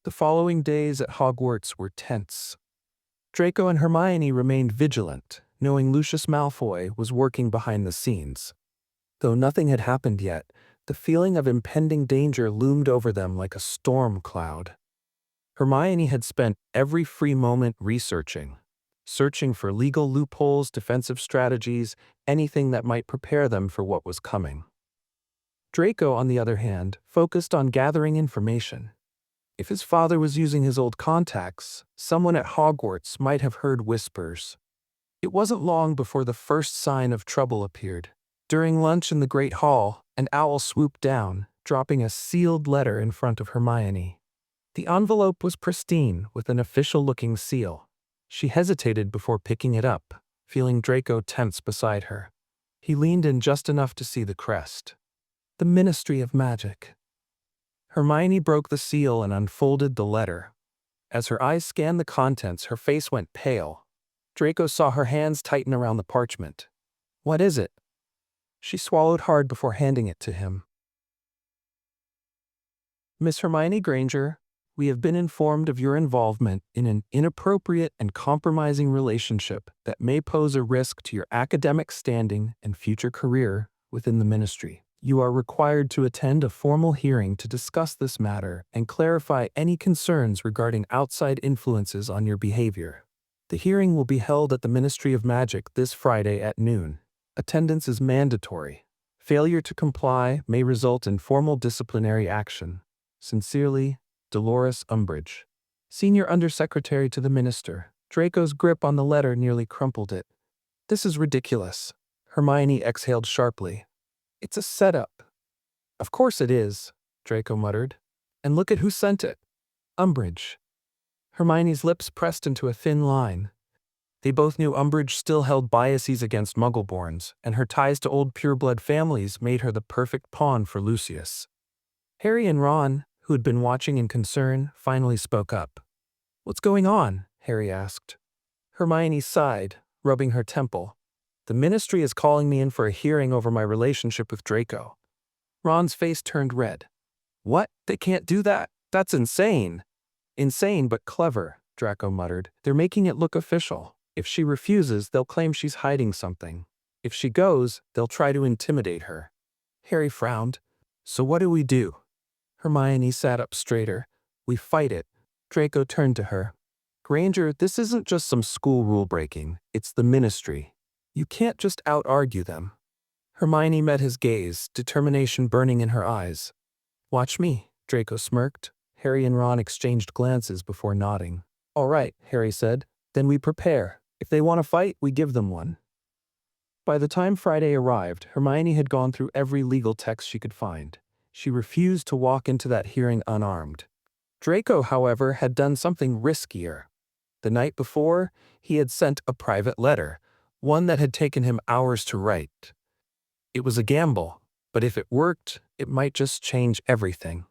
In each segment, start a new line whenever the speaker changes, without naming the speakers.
The following days at Hogwarts were tense. Draco and Hermione remained vigilant, knowing Lucius Malfoy was working behind the scenes. Though nothing had happened yet, the feeling of impending danger loomed over them like a storm cloud. Hermione had spent every free moment searching for legal loopholes, defensive strategies, anything that might prepare them for what was coming. Draco, on the other hand, focused on gathering information. If his father was using his old contacts, someone at Hogwarts might have heard whispers. It wasn't long before the first sign of trouble appeared. During lunch in the Great Hall, an owl swooped down, dropping a sealed letter in front of Hermione. The envelope was pristine, with an official-looking seal. She hesitated before picking it up, feeling Draco tense beside her. He leaned in just enough to see the crest. The Ministry of Magic. Hermione broke the seal and unfolded the letter. As her eyes scanned the contents, her face went pale. Draco saw her hands tighten around the parchment. "What is it?" She swallowed hard before handing it to him. "Miss Hermione Granger, we have been informed of your involvement in an inappropriate and compromising relationship that may pose a risk to your academic standing and future career within the ministry. You are required to attend a formal hearing to discuss this matter and clarify any concerns regarding outside influences on your behavior. The hearing will be held at the Ministry of Magic this Friday at noon. Attendance is mandatory. Failure to comply may result in formal disciplinary action. Sincerely, Dolores Umbridge, Senior Undersecretary to the Minister." Draco's grip on the letter nearly crumpled it. "This is ridiculous." Hermione exhaled sharply. "It's a setup." "Of course it is," Draco muttered. "And look at who sent it. Umbridge." Hermione's lips pressed into a thin line. They both knew Umbridge still held biases against Muggleborns, and her ties to old pureblood families made her the perfect pawn for Lucius. Harry and Ron, who had been watching in concern, finally spoke up. "What's going on?" Harry asked. Hermione sighed, rubbing her temple. "The ministry is calling me in for a hearing over my relationship with Draco." Ron's face turned red. "What? They can't do that? That's insane." "Insane but clever," Draco muttered. "They're making it look official. If she refuses, they'll claim she's hiding something. If she goes, they'll try to intimidate her." Harry frowned. "So what do we do?" Hermione sat up straighter. "We fight it." Draco turned to her. "Granger, this isn't just some school rule breaking. It's the ministry. You can't just out-argue them." Hermione met his gaze, determination burning in her eyes. "Watch me," Draco smirked. Harry and Ron exchanged glances before nodding. "All right," Harry said. "Then we prepare. If they want to fight, we give them one." By the time Friday arrived, Hermione had gone through every legal text she could find. She refused to walk into that hearing unarmed. Draco, however, had done something riskier. The night before, he had sent a private letter, one that had taken him hours to write. It was a gamble, but if it worked, it might just change everything.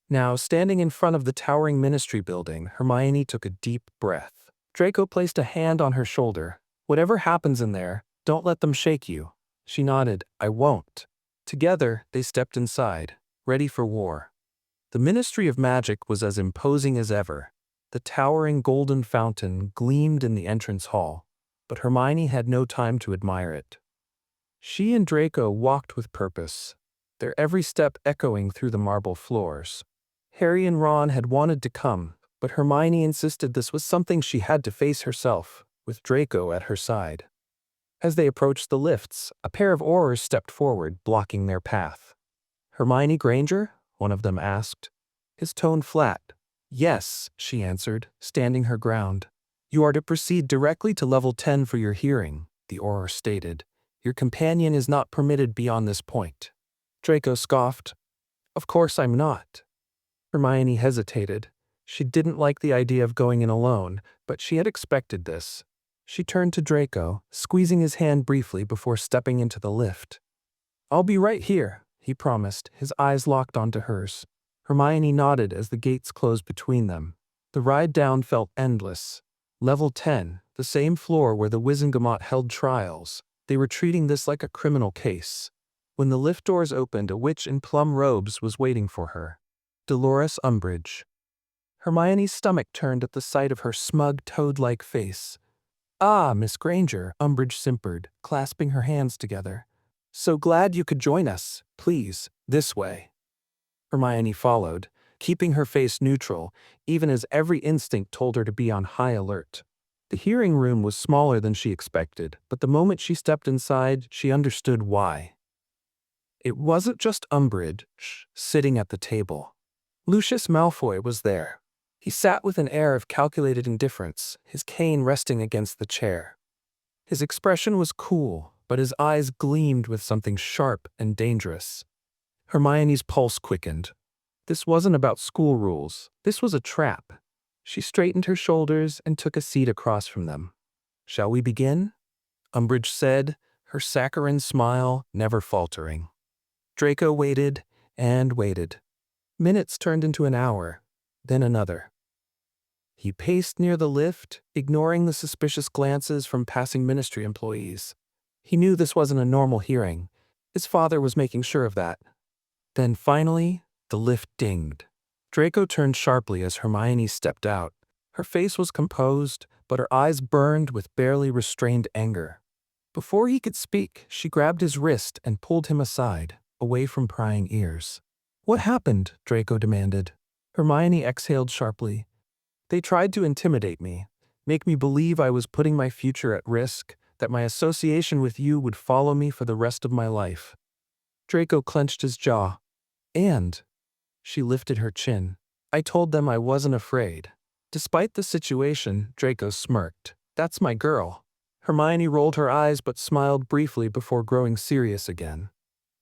Now, standing in front of the towering ministry building, Hermione took a deep breath. Draco placed a hand on her shoulder. "Whatever happens in there, don't let them shake you." She nodded. "I won't." Together, they stepped inside, ready for war. The Ministry of Magic was as imposing as ever. The towering golden fountain gleamed in the entrance hall, but Hermione had no time to admire it. She and Draco walked with purpose, their every step echoing through the marble floors. Harry and Ron had wanted to come, but Hermione insisted this was something she had to face herself, with Draco at her side. As they approached the lifts, a pair of Aurors stepped forward, blocking their path. "Hermione Granger?" one of them asked, his tone flat. "Yes," she answered, standing her ground. "You are to proceed directly to level 10 for your hearing," the Auror stated. "Your companion is not permitted beyond this point." Draco scoffed. "Of course I'm not." Hermione hesitated. She didn't like the idea of going in alone, but she had expected this. She turned to Draco, squeezing his hand briefly before stepping into the lift. "I'll be right here," he promised, his eyes locked onto hers. Hermione nodded as the gates closed between them. The ride down felt endless. Level 10, the same floor where the Wizengamot held trials. They were treating this like a criminal case. When the lift doors opened, a witch in plum robes was waiting for her. Dolores Umbridge. Hermione's stomach turned at the sight of her smug, toad-like face. "Ah, Miss Granger," Umbridge simpered, clasping her hands together. "So glad you could join us. Please, this way." Hermione followed, keeping her face neutral, even as every instinct told her to be on high alert. The hearing room was smaller than she expected, but the moment she stepped inside, she understood why. It wasn't just Umbridge sitting at the table. Lucius Malfoy was there. He sat with an air of calculated indifference, his cane resting against the chair. His expression was cool, but his eyes gleamed with something sharp and dangerous. Hermione's pulse quickened. This wasn't about school rules. This was a trap. She straightened her shoulders and took a seat across from them. "Shall we begin?" Umbridge said, her saccharine smile never faltering. Draco waited and waited. Minutes turned into an hour, then another. He paced near the lift, ignoring the suspicious glances from passing ministry employees. He knew this wasn't a normal hearing. His father was making sure of that. Then finally, the lift dinged. Draco turned sharply as Hermione stepped out. Her face was composed, but her eyes burned with barely restrained anger. Before he could speak, she grabbed his wrist and pulled him aside, away from prying ears. "What happened?" Draco demanded. Hermione exhaled sharply. "They tried to intimidate me, make me believe I was putting my future at risk, that my association with you would follow me for the rest of my life." Draco clenched his jaw. "And," she lifted her chin, "I told them I wasn't afraid." Despite the situation, Draco smirked. "That's my girl." Hermione rolled her eyes but smiled briefly before growing serious again.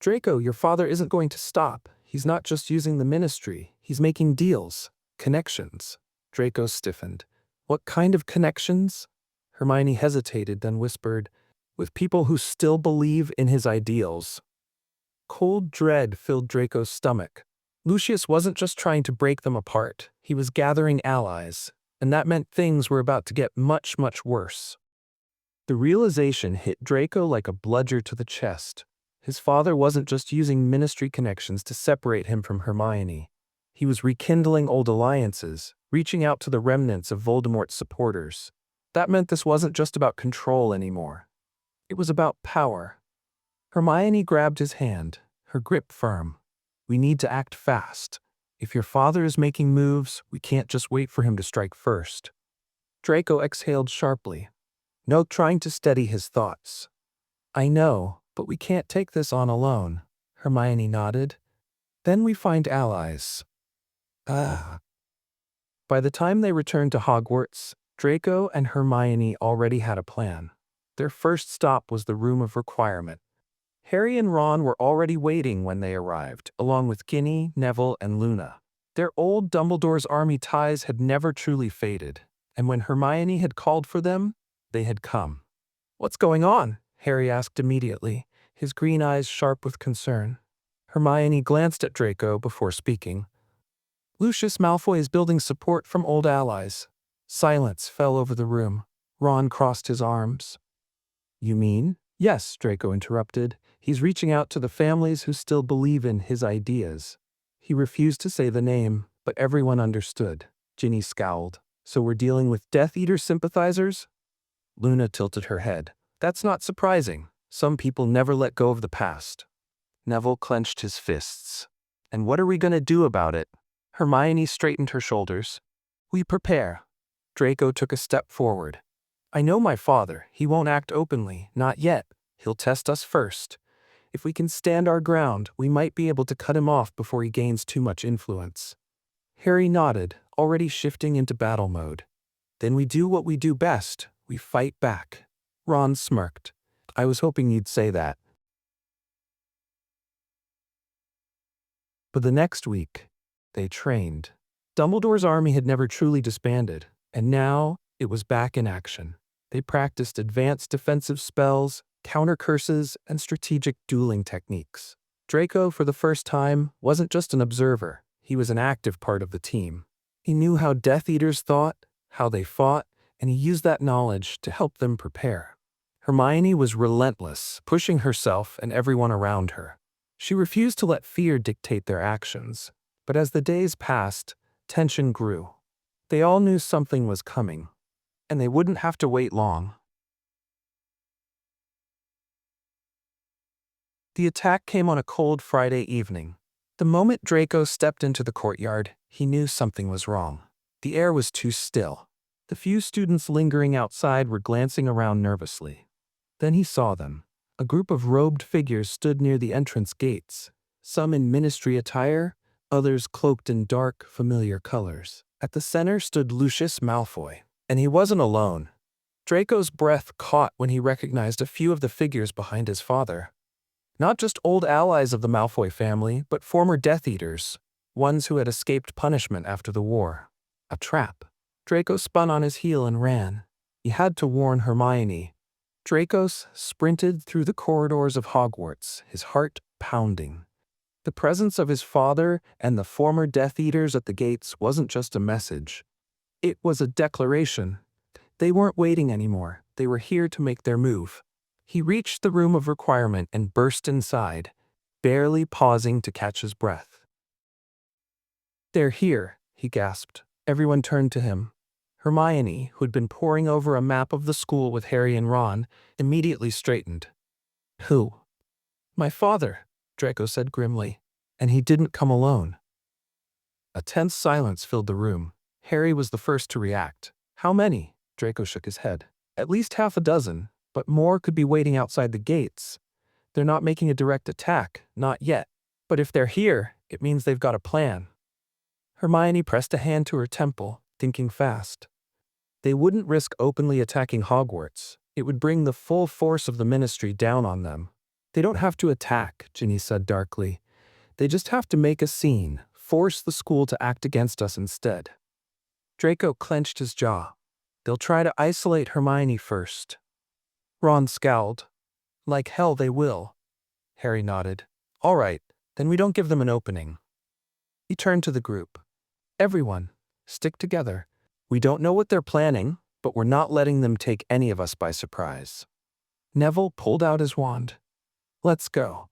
"Draco, your father isn't going to stop. He's not just using the ministry. He's making deals. Connections." Draco stiffened. "What kind of connections?" Hermione hesitated, then whispered, "With people who still believe in his ideals." Cold dread filled Draco's stomach. Lucius wasn't just trying to break them apart. He was gathering allies, and that meant things were about to get much, much worse. The realization hit Draco like a bludgeon to the chest. His father wasn't just using ministry connections to separate him from Hermione. He was rekindling old alliances, reaching out to the remnants of Voldemort's supporters. That meant this wasn't just about control anymore. It was about power. Hermione grabbed his hand, her grip firm. "We need to act fast. If your father is making moves, we can't just wait for him to strike first." Draco exhaled sharply. No trying to steady his thoughts. "I know, but we can't take this on alone." Hermione nodded. "Then we find allies." Ah. By the time they returned to Hogwarts, Draco and Hermione already had a plan. Their first stop was the Room of Requirement. Harry and Ron were already waiting when they arrived, along with Ginny, Neville, and Luna. Their old Dumbledore's army ties had never truly faded, and when Hermione had called for them, they had come. "What's going on?" Harry asked immediately, his green eyes sharp with concern. Hermione glanced at Draco before speaking. "Lucius Malfoy is building support from old allies." Silence fell over the room. Ron crossed his arms. "You mean?" "Yes," Draco interrupted. "He's reaching out to the families who still believe in his ideas." He refused to say the name, but everyone understood. Ginny scowled. "So we're dealing with Death Eater sympathizers?" Luna tilted her head. "That's not surprising. Some people never let go of the past." Neville clenched his fists. "And what are we going to do about it?" Hermione straightened her shoulders. "We prepare." Draco took a step forward. "I know my father. He won't act openly, not yet. He'll test us first. If we can stand our ground, we might be able to cut him off before he gains too much influence." Harry nodded, already shifting into battle mode. "Then we do what we do best. We fight back." Ron smirked. "I was hoping you'd say that." But the next week, they trained. Dumbledore's army had never truly disbanded, and now it was back in action. They practiced advanced defensive spells, counter curses, and strategic dueling techniques. Draco, for the first time, wasn't just an observer. He was an active part of the team. He knew how Death Eaters thought, how they fought, and he used that knowledge to help them prepare. Hermione was relentless, pushing herself and everyone around her. She refused to let fear dictate their actions. But as the days passed, tension grew. They all knew something was coming, and they wouldn't have to wait long. The attack came on a cold Friday evening. The moment Draco stepped into the courtyard, he knew something was wrong. The air was too still. The few students lingering outside were glancing around nervously. Then he saw them. A group of robed figures stood near the entrance gates, some in ministry attire, others cloaked in dark, familiar colors. At the center stood Lucius Malfoy, and he wasn't alone. Draco's breath caught when he recognized a few of the figures behind his father. Not just old allies of the Malfoy family, but former Death Eaters, ones who had escaped punishment after the war. A trap. Draco spun on his heel and ran. He had to warn Hermione. Draco sprinted through the corridors of Hogwarts, his heart pounding. The presence of his father and the former Death Eaters at the gates wasn't just a message. It was a declaration. They weren't waiting anymore. They were here to make their move. He reached the room of requirement and burst inside, barely pausing to catch his breath. "They're here," he gasped. Everyone turned to him. Hermione, who'd been poring over a map of the school with Harry and Ron, immediately straightened. "Who?" "My father," Draco said grimly. "And he didn't come alone." A tense silence filled the room. Harry was the first to react. "How many?" Draco shook his head. "At least half a dozen. But more could be waiting outside the gates. They're not making a direct attack, not yet. But if they're here, it means they've got a plan." Hermione pressed a hand to her temple, thinking fast. They wouldn't risk openly attacking Hogwarts. It would bring the full force of the Ministry down on them. "They don't have to attack," Ginny said darkly. "They just have to make a scene, force the school to act against us instead." Draco clenched his jaw. "They'll try to isolate Hermione first." Ron scowled. "Like hell they will." Harry nodded. "All right, then we don't give them an opening." He turned to the group. "Everyone, stick together. We don't know what they're planning, but we're not letting them take any of us by surprise." Neville pulled out his wand. "Let's go."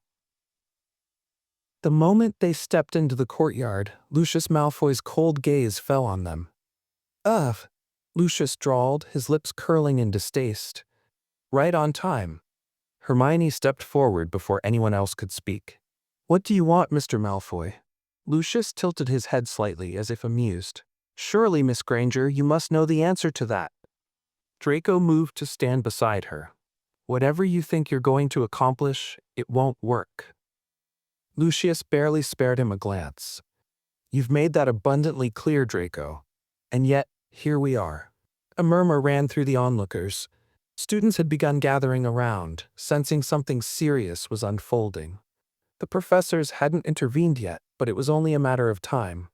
The moment they stepped into the courtyard, Lucius Malfoy's cold gaze fell on them. "Ugh," Lucius drawled, his lips curling in distaste. "Right on time." Hermione stepped forward before anyone else could speak. "What do you want, Mr. Malfoy?" Lucius tilted his head slightly, as if amused. "Surely, Miss Granger, you must know the answer to that." Draco moved to stand beside her. "Whatever you think you're going to accomplish, it won't work." Lucius barely spared him a glance. "You've made that abundantly clear, Draco. And yet, here we are." A murmur ran through the onlookers. Students had begun gathering around, sensing something serious was unfolding. The professors hadn't intervened yet, but it was only a matter of time.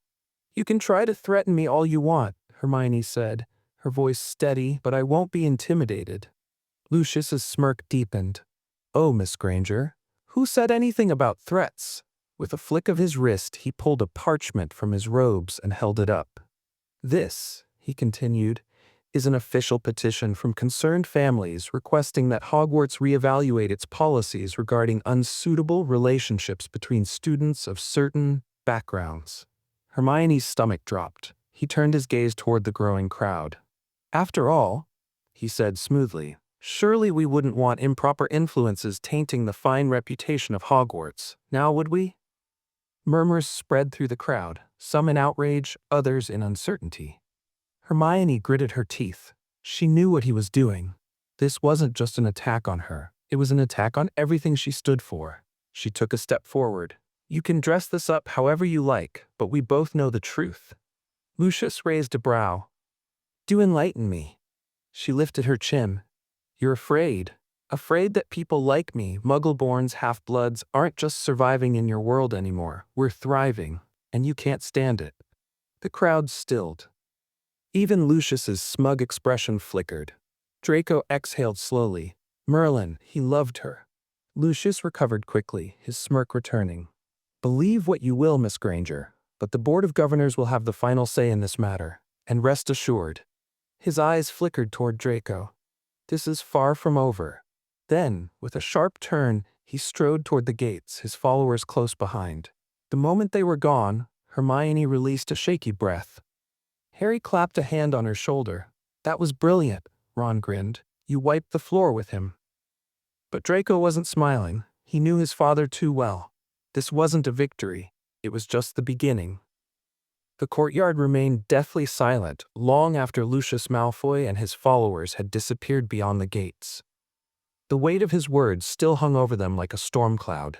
"You can try to threaten me all you want," Hermione said, her voice steady, "but I won't be intimidated." Lucius's smirk deepened. "Oh, Miss Granger, who said anything about threats?" With a flick of his wrist, he pulled a parchment from his robes and held it up. "This," he continued, "is an official petition from concerned families requesting that Hogwarts reevaluate its policies regarding unsuitable relationships between students of certain backgrounds." Hermione's stomach dropped. He turned his gaze toward the growing crowd. "After all," he said smoothly, "surely we wouldn't want improper influences tainting the fine reputation of Hogwarts, now would we?" Murmurs spread through the crowd, some in outrage, others in uncertainty. Hermione gritted her teeth. She knew what he was doing. This wasn't just an attack on her. It was an attack on everything she stood for. She took a step forward. "You can dress this up however you like, but we both know the truth." Lucius raised a brow. "Do enlighten me." She lifted her chin. "You're afraid. Afraid that people like me, Muggle-borns, half-bloods, aren't just surviving in your world anymore. We're thriving, and you can't stand it." The crowd stilled. Even Lucius's smug expression flickered. Draco exhaled slowly. Merlin, he loved her. Lucius recovered quickly, his smirk returning. "Believe what you will, Miss Granger, but the Board of Governors will have the final say in this matter. And rest assured." His eyes flickered toward Draco. "This is far from over." Then, with a sharp turn, he strode toward the gates, his followers close behind. The moment they were gone, Hermione released a shaky breath. Harry clapped a hand on her shoulder. That was brilliant, Ron grinned. You wiped the floor with him. But Draco wasn't smiling. He knew his father too well. This wasn't a victory. It was just the beginning. The courtyard remained deathly silent long after Lucius Malfoy and his followers had disappeared beyond the gates. The weight of his words still hung over them like a storm cloud.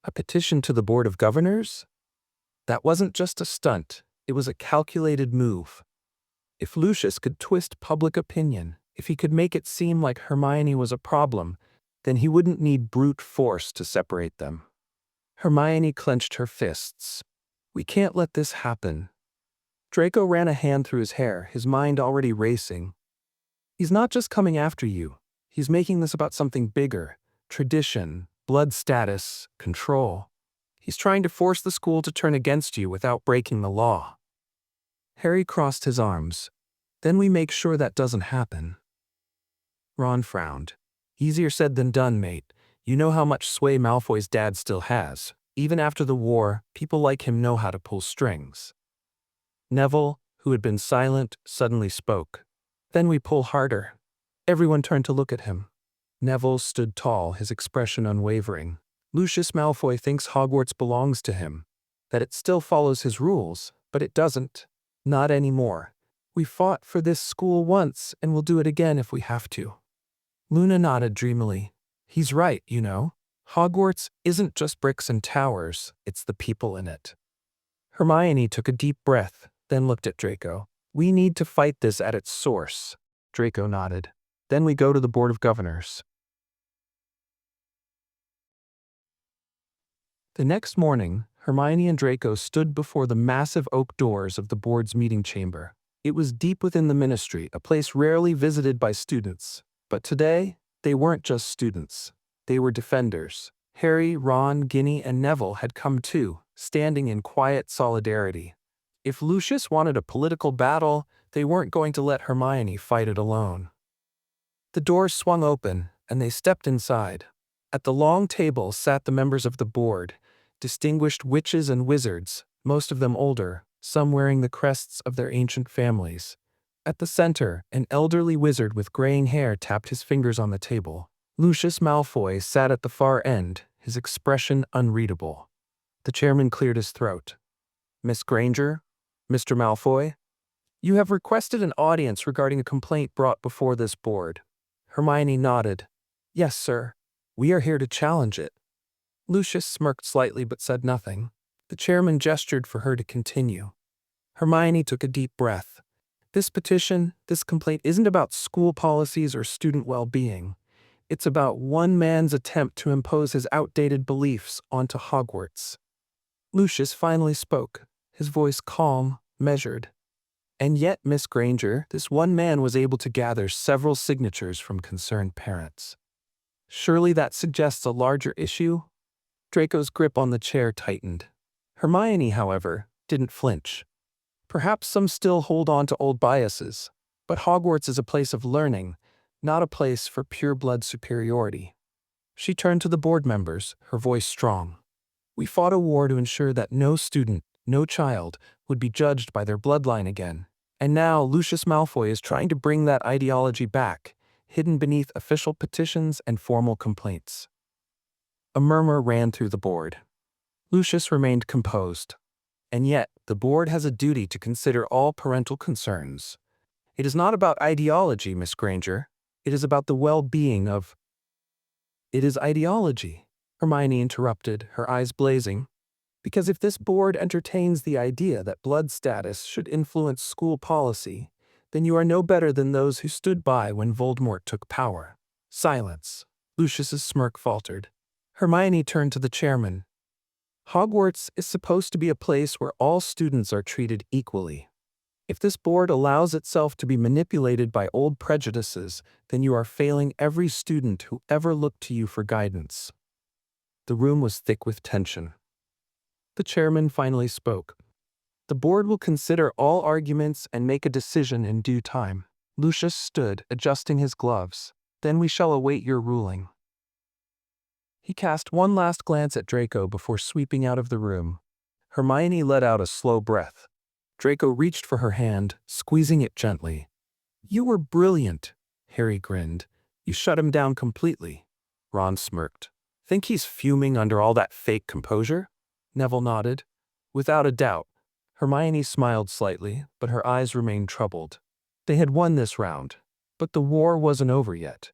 A petition to the Board of Governors? That wasn't just a stunt, it was a calculated move. If Lucius could twist public opinion, if he could make it seem like Hermione was a problem, then he wouldn't need brute force to separate them. Hermione clenched her fists. We can't let this happen. Draco ran a hand through his hair, his mind already racing. He's not just coming after you. He's making this about something bigger. Tradition, blood status, control. He's trying to force the school to turn against you without breaking the law. Harry crossed his arms. Then we make sure that doesn't happen. Ron frowned. Easier said than done, mate. You know how much sway Malfoy's dad still has. Even after the war, people like him know how to pull strings. Neville, who had been silent, suddenly spoke. Then we pull harder. Everyone turned to look at him. Neville stood tall, his expression unwavering. Lucius Malfoy thinks Hogwarts belongs to him, that it still follows his rules, but it doesn't. Not anymore. We fought for this school once, and we'll do it again if we have to. Luna nodded dreamily. He's right, you know. Hogwarts isn't just bricks and towers, it's the people in it. Hermione took a deep breath, then looked at Draco. We need to fight this at its source. Draco nodded. Then we go to the Board of Governors. The next morning, Hermione and Draco stood before the massive oak doors of the board's meeting chamber. It was deep within the ministry, a place rarely visited by students. But today, they weren't just students. They were defenders. Harry, Ron, Ginny, and Neville had come too, standing in quiet solidarity. If Lucius wanted a political battle, they weren't going to let Hermione fight it alone. The doors swung open, and they stepped inside. At the long table sat the members of the board, distinguished witches and wizards, most of them older, some wearing the crests of their ancient families. At the center, an elderly wizard with graying hair tapped his fingers on the table. Lucius Malfoy sat at the far end, his expression unreadable. The chairman cleared his throat. Miss Granger? Mr. Malfoy? You have requested an audience regarding a complaint brought before this board. Hermione nodded. Yes, sir. We are here to challenge it. Lucius smirked slightly but said nothing. The chairman gestured for her to continue. Hermione took a deep breath. This petition, this complaint isn't about school policies or student well-being. It's about one man's attempt to impose his outdated beliefs onto Hogwarts. Lucius finally spoke, his voice calm, measured. And yet, Miss Granger, this one man was able to gather several signatures from concerned parents. Surely that suggests a larger issue? Draco's grip on the chair tightened. Hermione, however, didn't flinch. Perhaps some still hold on to old biases, but Hogwarts is a place of learning, not a place for pure-blood superiority. She turned to the board members, her voice strong. We fought a war to ensure that no student, no child, would be judged by their bloodline again. And now Lucius Malfoy is trying to bring that ideology back, hidden beneath official petitions and formal complaints. A murmur ran through the board. Lucius remained composed. And yet, the board has a duty to consider all parental concerns. It is not about ideology, Miss Granger. It is about the well-being of... It is ideology, Hermione interrupted, her eyes blazing. Because if this board entertains the idea that blood status should influence school policy, then you are no better than those who stood by when Voldemort took power. Silence. Lucius's smirk faltered. Hermione turned to the chairman. Hogwarts is supposed to be a place where all students are treated equally. If this board allows itself to be manipulated by old prejudices, then you are failing every student who ever looked to you for guidance. The room was thick with tension. The chairman finally spoke. The board will consider all arguments and make a decision in due time. Lucius stood, adjusting his gloves. Then we shall await your ruling. He cast one last glance at Draco before sweeping out of the room. Hermione let out a slow breath. Draco reached for her hand, squeezing it gently. "You were brilliant," Harry grinned. "You shut him down completely." Ron smirked. "Think he's fuming under all that fake composure?" Neville nodded. "Without a doubt." Hermione smiled slightly, but her eyes remained troubled. They had won this round, but the war wasn't over yet.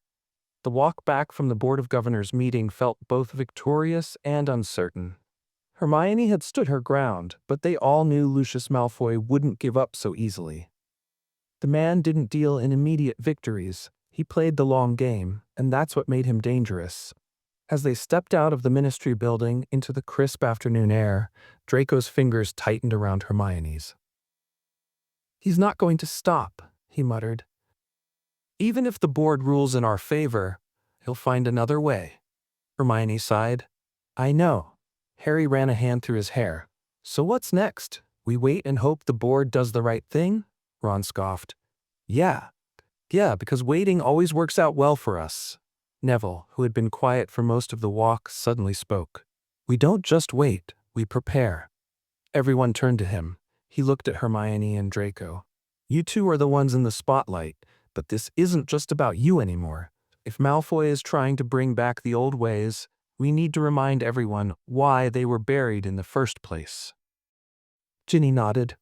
The walk back from the Board of Governors meeting felt both victorious and uncertain. Hermione had stood her ground, but they all knew Lucius Malfoy wouldn't give up so easily. The man didn't deal in immediate victories. He played the long game, and that's what made him dangerous. As they stepped out of the Ministry building into the crisp afternoon air, Draco's fingers tightened around Hermione's. "He's not going to stop," he muttered. "Even if the board rules in our favor, he'll find another way." Hermione sighed. "I know." Harry ran a hand through his hair. "So what's next? We wait and hope the board does the right thing?" Ron scoffed. Yeah, because waiting always works out well for us." Neville, who had been quiet for most of the walk, suddenly spoke. "We don't just wait, we prepare." Everyone turned to him. He looked at Hermione and Draco. "You two are the ones in the spotlight, but this isn't just about you anymore. If Malfoy is trying to bring back the old ways, we need to remind everyone why they were buried in the first place." Ginny nodded.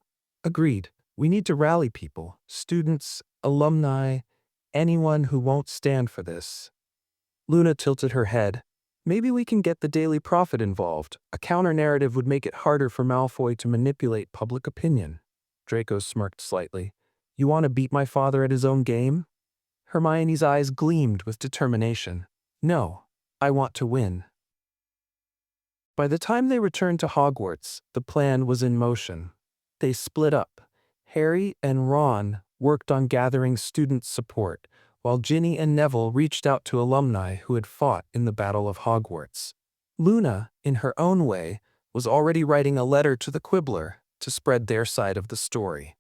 "Agreed. We need to rally people, students, alumni, anyone who won't stand for this." Luna tilted her head. "Maybe we can get the Daily Prophet involved. A counter-narrative would make it harder for Malfoy to manipulate public opinion." Draco smirked slightly. "You want to beat my father at his own game?" Hermione's eyes gleamed with determination. "No, I want to win." By the time they returned to Hogwarts, the plan was in motion. They split up. Harry and Ron worked on gathering student support, while Ginny and Neville reached out to alumni who had fought in the Battle of Hogwarts. Luna, in her own way, was already writing a letter to the Quibbler to spread their side of the story.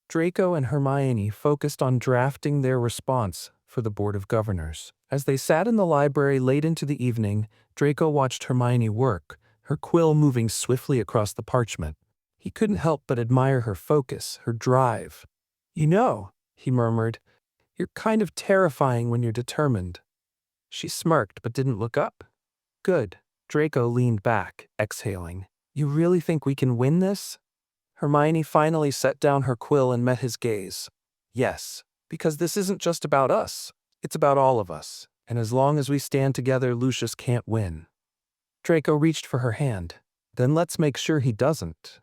Draco and Hermione focused on drafting their response for the Board of Governors. As they sat in the library late into the evening, Draco watched Hermione work, her quill moving swiftly across the parchment. He couldn't help but admire her focus, her drive. "You know," he murmured, "you're kind of terrifying when you're determined." She smirked but didn't look up. "Good." Draco leaned back, exhaling. "You really think we can win this?" Hermione finally set down her quill and met his gaze. "Yes, because this isn't just about us. It's about all of us. And as long as we stand together, Lucius can't win." Draco reached for her hand. "Then let's make sure he doesn't."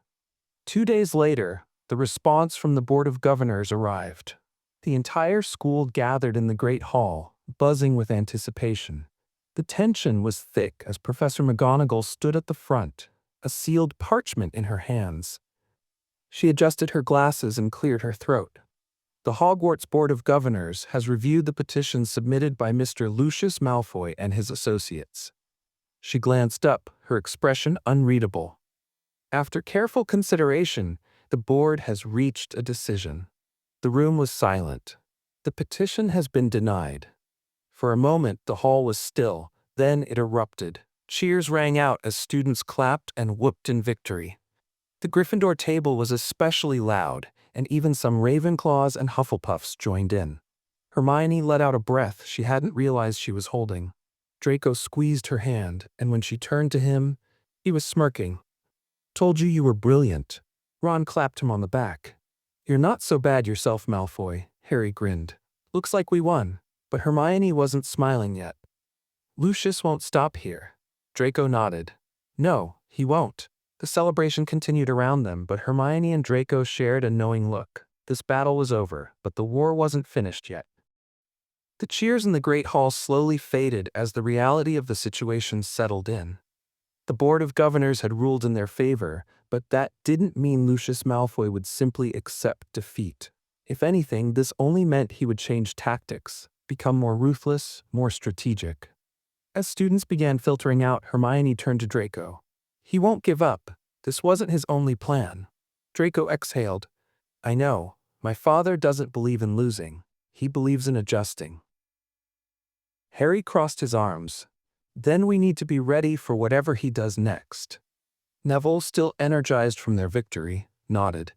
2 days later, the response from the Board of Governors arrived. The entire school gathered in the Great Hall, buzzing with anticipation. The tension was thick as Professor McGonagall stood at the front, a sealed parchment in her hands. She adjusted her glasses and cleared her throat. "The Hogwarts Board of Governors has reviewed the petition submitted by Mr. Lucius Malfoy and his associates." She glanced up, her expression unreadable. "After careful consideration, the board has reached a decision." The room was silent. "The petition has been denied." For a moment, the hall was still, then it erupted. Cheers rang out as students clapped and whooped in victory. The Gryffindor table was especially loud, and even some Ravenclaws and Hufflepuffs joined in. Hermione let out a breath she hadn't realized she was holding. Draco squeezed her hand, and when she turned to him, he was smirking. "Told you were brilliant." Ron clapped him on the back. "You're not so bad yourself, Malfoy," Harry grinned. "Looks like we won." But Hermione wasn't smiling yet. "Lucius won't stop here." Draco nodded. "No, he won't." The celebration continued around them, but Hermione and Draco shared a knowing look. This battle was over, but the war wasn't finished yet. The cheers in the Great Hall slowly faded as the reality of the situation settled in. The Board of Governors had ruled in their favor, but that didn't mean Lucius Malfoy would simply accept defeat. If anything, this only meant he would change tactics, become more ruthless, more strategic. As students began filtering out, Hermione turned to Draco. "He won't give up. This wasn't his only plan." Draco exhaled. "I know. My father doesn't believe in losing. He believes in adjusting." Harry crossed his arms. "Then we need to be ready for whatever he does next." Neville, still energized from their victory, nodded.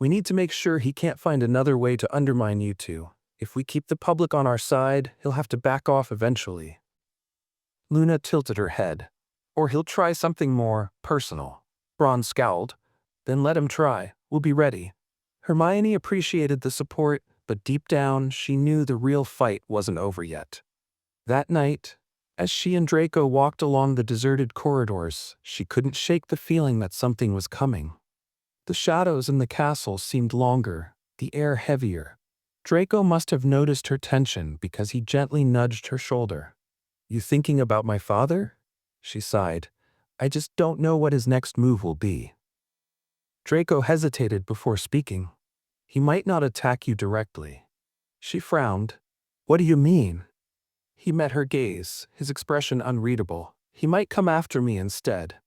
We need to make sure he can't find another way to undermine you two. If we keep the public on our side, he'll have to back off eventually." Luna tilted her head. "Or he'll try something more personal." Ron scowled. "Then let him try. We'll be ready." Hermione appreciated the support, but deep down, she knew the real fight wasn't over yet. That night, as she and Draco walked along the deserted corridors, she couldn't shake the feeling that something was coming. The shadows in the castle seemed longer, the air heavier. Draco must have noticed her tension because he gently nudged her shoulder. "You thinking about my father?" She sighed. "I just don't know what his next move will be." Draco hesitated before speaking. "He might not attack you directly." She frowned. "What do you mean?" He met her gaze, his expression unreadable. "He might come after me instead."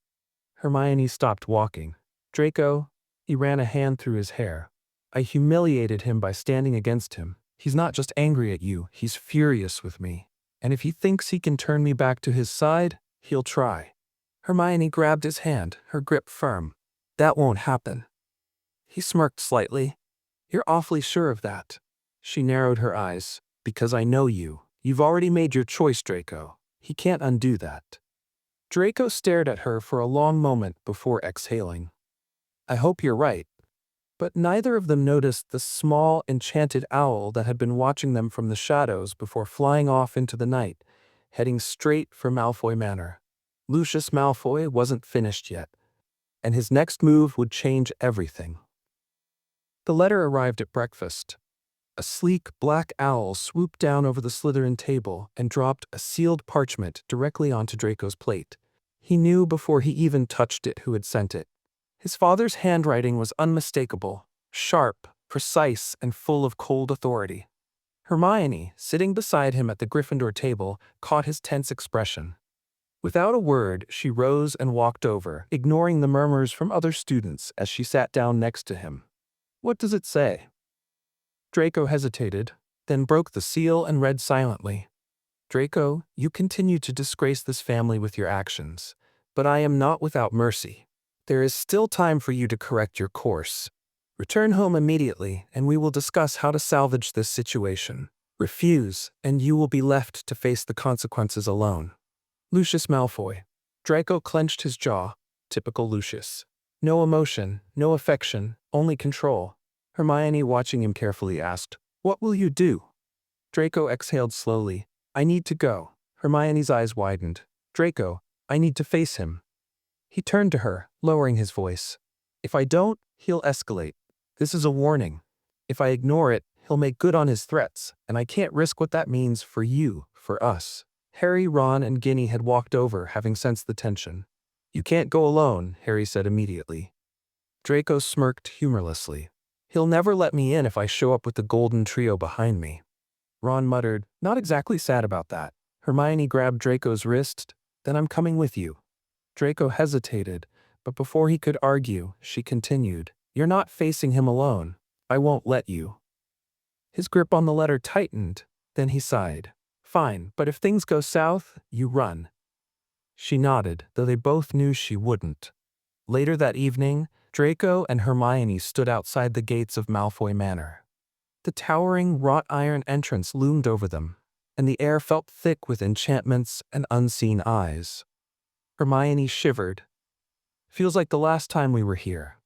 Hermione stopped walking. "Draco," he ran a hand through his hair. "I humiliated him by standing against him. He's not just angry at you, he's furious with me. And if he thinks he can turn me back to his side, he'll try." Hermione grabbed his hand, her grip firm. "That won't happen." He smirked slightly. "You're awfully sure of that." She narrowed her eyes. "Because I know you. You've already made your choice, Draco. He can't undo that." Draco stared at her for a long moment before exhaling. "I hope you're right." But neither of them noticed the small, enchanted owl that had been watching them from the shadows before flying off into the night, heading straight for Malfoy Manor. Lucius Malfoy wasn't finished yet, and his next move would change everything. The letter arrived at breakfast. A sleek, black owl swooped down over the Slytherin table and dropped a sealed parchment directly onto Draco's plate. He knew before he even touched it who had sent it. His father's handwriting was unmistakable, sharp, precise, and full of cold authority. Hermione, sitting beside him at the Gryffindor table, caught his tense expression. Without a word, she rose and walked over, ignoring the murmurs from other students as she sat down next to him. "What does it say?" Draco hesitated, then broke the seal and read silently. "Draco, you continue to disgrace this family with your actions, but I am not without mercy. There is still time for you to correct your course. Return home immediately, and we will discuss how to salvage this situation. Refuse, and you will be left to face the consequences alone. Lucius Malfoy." Draco clenched his jaw. Typical Lucius. No emotion, no affection, only control. Hermione, watching him carefully, asked, "What will you do?" Draco exhaled slowly. "I need to go." Hermione's eyes widened. "Draco, I need to face him." He turned to her, lowering his voice. "If I don't, he'll escalate. This is a warning. If I ignore it, he'll make good on his threats, and I can't risk what that means for you, for us." Harry, Ron, and Ginny had walked over, having sensed the tension. "You can't go alone," Harry said immediately. Draco smirked humorlessly. "He'll never let me in if I show up with the golden trio behind me." Ron muttered, "Not exactly sad about that." Hermione grabbed Draco's wrist. "Then I'm coming with you." Draco hesitated, but before he could argue, she continued, "You're not facing him alone. I won't let you." His grip on the letter tightened, then he sighed. "Fine, but if things go south, you run." She nodded, though they both knew she wouldn't. Later that evening, Draco and Hermione stood outside the gates of Malfoy Manor. The towering wrought iron entrance loomed over them, and the air felt thick with enchantments and unseen eyes. Hermione shivered. "Feels like the last time we were here."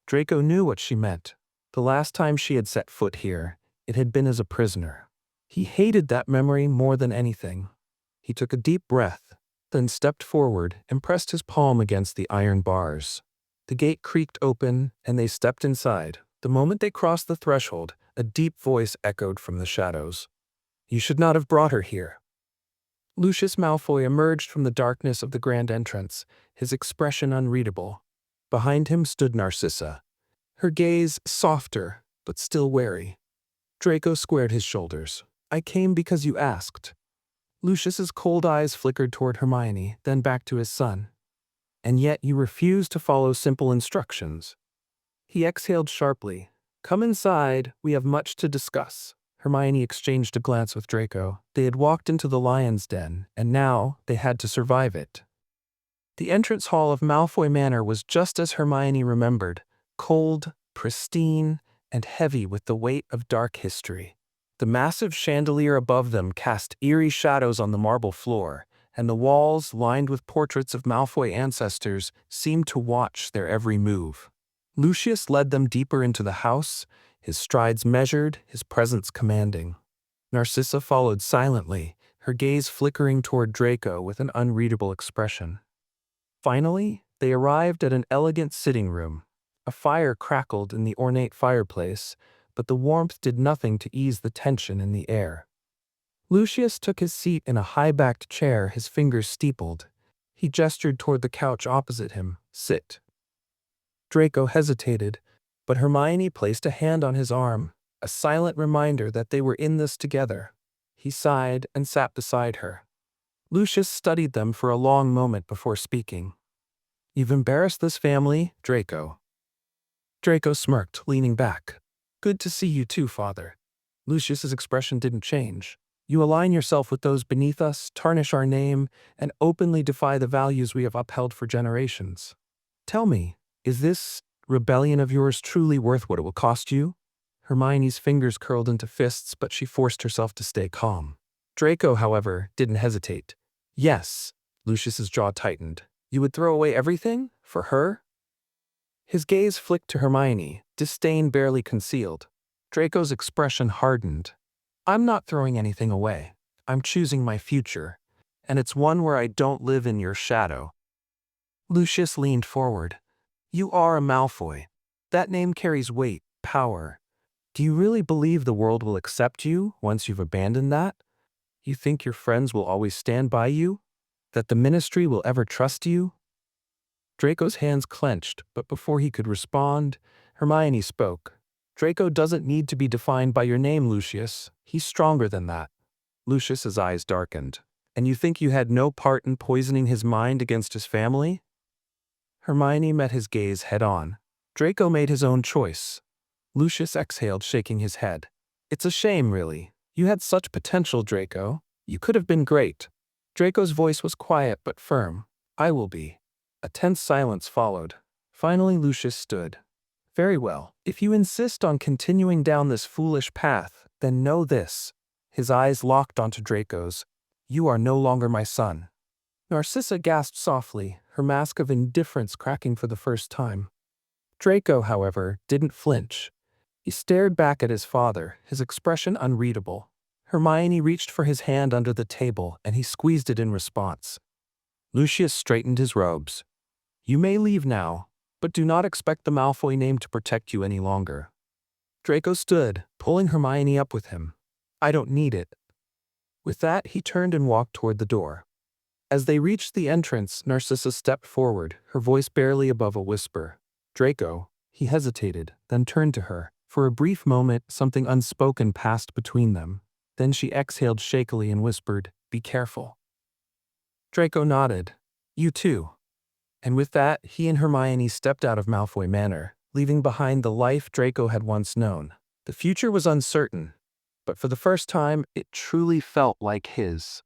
Draco knew what she meant. The last time she had set foot here, it had been as a prisoner. He hated that memory more than anything. He took a deep breath, then stepped forward and pressed his palm against the iron bars. The gate creaked open, and they stepped inside. The moment they crossed the threshold, a deep voice echoed from the shadows. "You should not have brought her here." Lucius Malfoy emerged from the darkness of the grand entrance, his expression unreadable. Behind him stood Narcissa, her gaze softer, but still wary. Draco squared his shoulders. "I came because you asked." Lucius's cold eyes flickered toward Hermione, then back to his son. "And yet you refuse to follow simple instructions." He exhaled sharply. "Come inside, we have much to discuss." Hermione exchanged a glance with Draco. They had walked into the lion's den, and now they had to survive it. The entrance hall of Malfoy Manor was just as Hermione remembered, cold, pristine and heavy with the weight of dark history. The massive chandelier above them cast eerie shadows on the marble floor, and the walls, lined with portraits of Malfoy ancestors, seemed to watch their every move. Lucius led them deeper into the house, his strides measured, his presence commanding. Narcissa followed silently, her gaze flickering toward Draco with an unreadable expression. Finally, they arrived at an elegant sitting room. A fire crackled in the ornate fireplace, but the warmth did nothing to ease the tension in the air. Lucius took his seat in a high-backed chair, his fingers steepled. He gestured toward the couch opposite him. "Sit." Draco hesitated, but Hermione placed a hand on his arm, a silent reminder that they were in this together. He sighed and sat beside her. Lucius studied them for a long moment before speaking. "You've embarrassed this family, Draco." Draco smirked, leaning back. "Good to see you too, Father." Lucius's expression didn't change. "You align yourself with those beneath us, tarnish our name, and openly defy the values we have upheld for generations. Tell me, is this rebellion of yours truly worth what it will cost you?" Hermione's fingers curled into fists, but she forced herself to stay calm. Draco, however, didn't hesitate. "Yes." Lucius's jaw tightened. "You would throw away everything? For her?" His gaze flicked to Hermione, disdain barely concealed. Draco's expression hardened. "I'm not throwing anything away. I'm choosing my future, and it's one where I don't live in your shadow." Lucius leaned forward. "You are a Malfoy. That name carries weight, power. Do you really believe the world will accept you once you've abandoned that? You think your friends will always stand by you? That the Ministry will ever trust you?" Draco's hands clenched, but before he could respond, Hermione spoke. "Draco doesn't need to be defined by your name, Lucius. He's stronger than that." Lucius's eyes darkened. "And you think you had no part in poisoning his mind against his family?" Hermione met his gaze head-on. "Draco made his own choice." Lucius exhaled, shaking his head. "It's a shame, really. You had such potential, Draco. You could have been great." Draco's voice was quiet but firm. "I will be." A tense silence followed. Finally, Lucius stood. "Very well. If you insist on continuing down this foolish path, then know this." His eyes locked onto Draco's. "You are no longer my son." Narcissa gasped softly, her mask of indifference cracking for the first time. Draco, however, didn't flinch. He stared back at his father, his expression unreadable. Hermione reached for his hand under the table, and he squeezed it in response. Lucius straightened his robes. "You may leave now, but do not expect the Malfoy name to protect you any longer." Draco stood, pulling Hermione up with him. "I don't need it." With that, he turned and walked toward the door. As they reached the entrance, Narcissa stepped forward, her voice barely above a whisper. "Draco." He hesitated, then turned to her. For a brief moment, something unspoken passed between them. Then she exhaled shakily and whispered, "Be careful." Draco nodded. "You too." And with that, he and Hermione stepped out of Malfoy Manor, leaving behind the life Draco had once known. The future was uncertain, but for the first time, it truly felt like his.